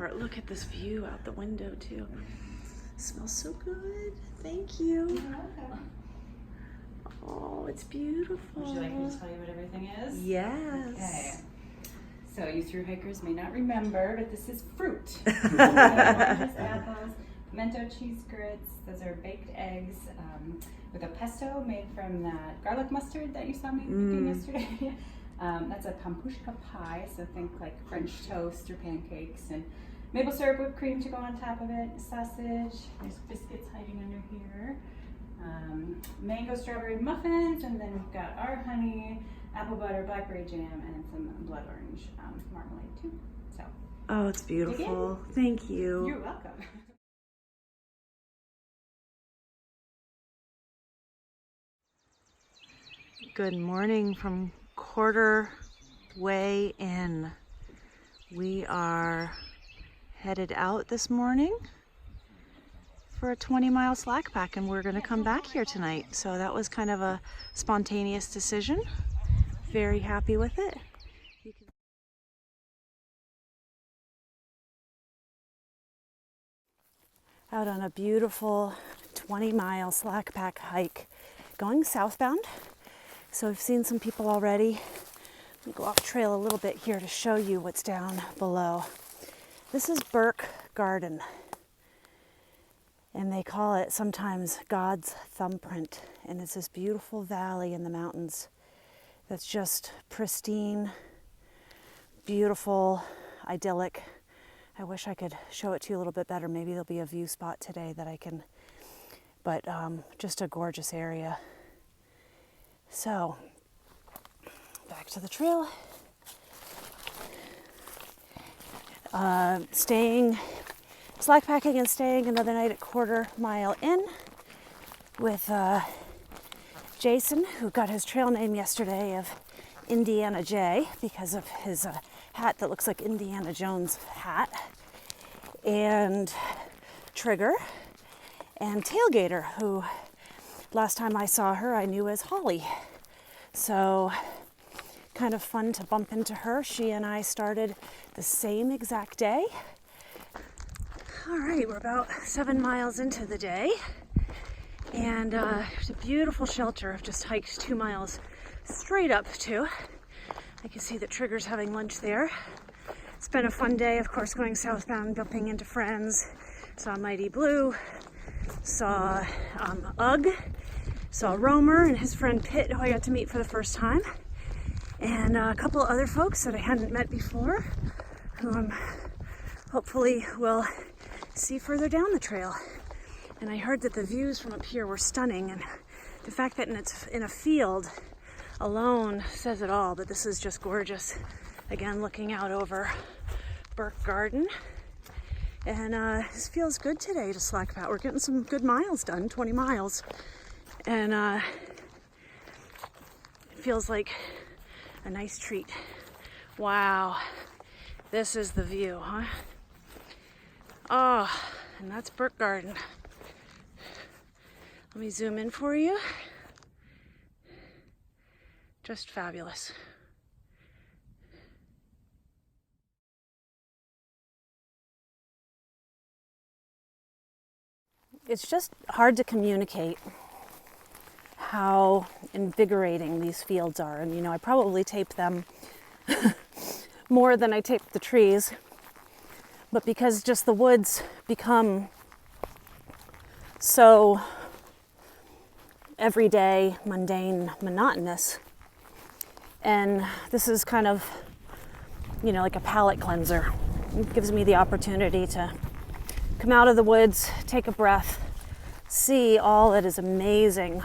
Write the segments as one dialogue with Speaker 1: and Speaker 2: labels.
Speaker 1: part. Look at this view out the window too. Smells so good. Thank you.
Speaker 2: You're welcome.
Speaker 1: Oh, it's beautiful.
Speaker 2: Would you like me to tell you what everything is?
Speaker 1: Yes.
Speaker 2: Okay. So you thru hikers may not remember, but this is fruit. Oranges, apples, pimento cheese grits. Those are baked eggs with a pesto made from that garlic mustard that you saw me cooking yesterday. That's a pampushka pie, so think like French toast or pancakes, and maple syrup whipped cream to go on top of it. Sausage. There's biscuits hiding under here. Mango strawberry muffins, and then we've got our honey, apple butter, blackberry jam, and some blood orange marmalade too. So.
Speaker 1: Oh, it's beautiful. Thank you.
Speaker 2: You're welcome.
Speaker 1: Good morning from quarter way in. We are headed out this morning for a 20-mile slack pack, and we're going to come back here tonight. So that was kind of a spontaneous decision. Very happy with it. Out on a beautiful 20-mile slack pack hike going southbound. So I've seen some people already. Let me go off trail a little bit here to show you what's down below. This is Burke Garden, and they call it sometimes God's thumbprint. And it's this beautiful valley in the mountains that's just pristine, beautiful, idyllic. I wish I could show it to you a little bit better. Maybe there'll be a view spot today that I can, but just a gorgeous area. So, back to the trail. Slack packing and staying another night at quarter mile in with Jason, who got his trail name yesterday of Indiana J because of his hat that looks like Indiana Jones' hat, and Trigger, and Tailgater, who last time I saw her I knew as Holly. So kind of fun to bump into her. She and I started the same exact day. All right, we're about 7 miles into the day, and there's a beautiful shelter I've just hiked 2 miles straight up to. I can see that Trigger's having lunch there. It's been a fun day, of course, going southbound, bumping into friends. Saw Mighty Blue, saw Ugg, saw Romer and his friend Pitt, who I got to meet for the first time, and a couple of other folks that I hadn't met before, who hopefully will see further down the trail. And I heard that the views from up here were stunning, and the fact that it's in a field alone says it all. But this is just gorgeous. Again, looking out over Burke Garden. And this feels good today to slack pack. We're getting some good miles done, 20 miles. And it feels like a nice treat. Wow, this is the view, huh? Oh, and that's Burke Garden. Let me zoom in for you. Just fabulous. It's just hard to communicate how invigorating these fields are. And, you know, I probably tape them more than I tape the trees. But because just the woods become so everyday, mundane, monotonous. And this is kind of, you know, like a palate cleanser. It gives me the opportunity to come out of the woods, take a breath, see all that is amazing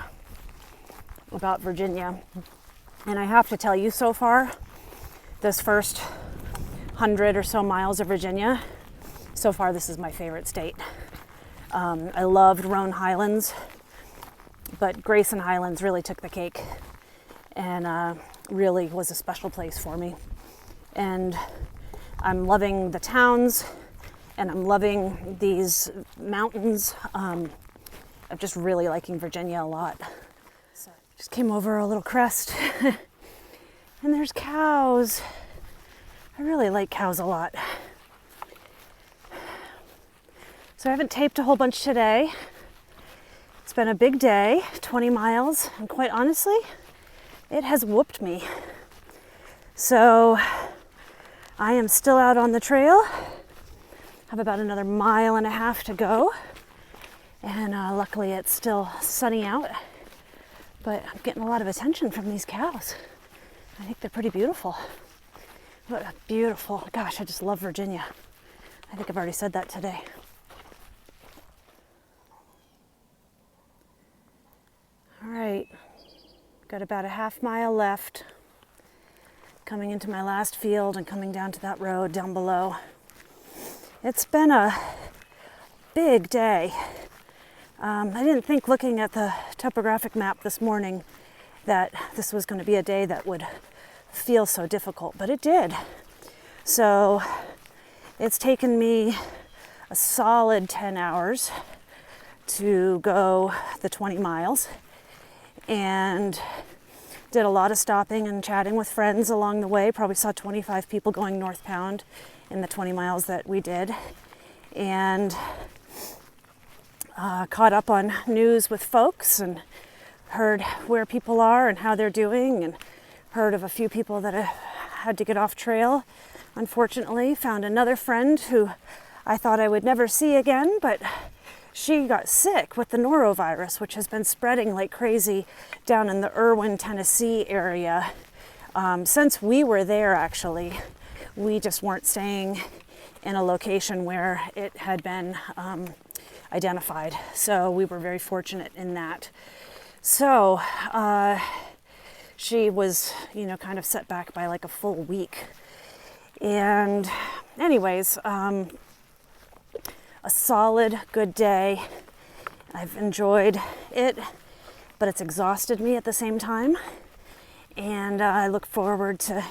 Speaker 1: about Virginia. And I have to tell you, so far, this first 100 or so miles of Virginia, so far this is my favorite state. I loved Roan Highlands, but Grayson Highlands really took the cake, and really was a special place for me. And I'm loving the towns, and I'm loving these mountains. I'm just really liking Virginia a lot. So just came over a little crest, and there's cows. I really like cows a lot. So I haven't taped a whole bunch today. It's been a big day, 20 miles, and quite honestly, it has whooped me. So I am still out on the trail. Have about another 1.5 miles to go. And luckily it's still sunny out. But I'm getting a lot of attention from these cows. I think they're pretty beautiful. What a beautiful, gosh, I just love Virginia. I think I've already said that today. All right, got about a 1/2 mile left. Coming into my last field and coming down to that road down below. It's been a big day. I didn't think looking at the topographic map this morning that this was going to be a day that would feel so difficult, but it did. So it's taken me a solid 10 hours to go the 20 miles and did a lot of stopping and chatting with friends along the way. Probably saw 25 people going northbound in the 20 miles that we did, and caught up on news with folks and heard where people are and how they're doing, and heard of a few people that have had to get off trail. Unfortunately, found another friend who I thought I would never see again, but she got sick with the norovirus, which has been spreading like crazy down in the Irwin, Tennessee area. Since we were there, actually, we just weren't staying in a location where it had been identified. So we were very fortunate in that. So she was, kind of set back by like a full week. And anyways, a solid, good day. I've enjoyed it, but it's exhausted me at the same time. And I look forward to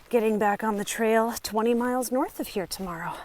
Speaker 1: getting back on the trail 20 miles north of here tomorrow.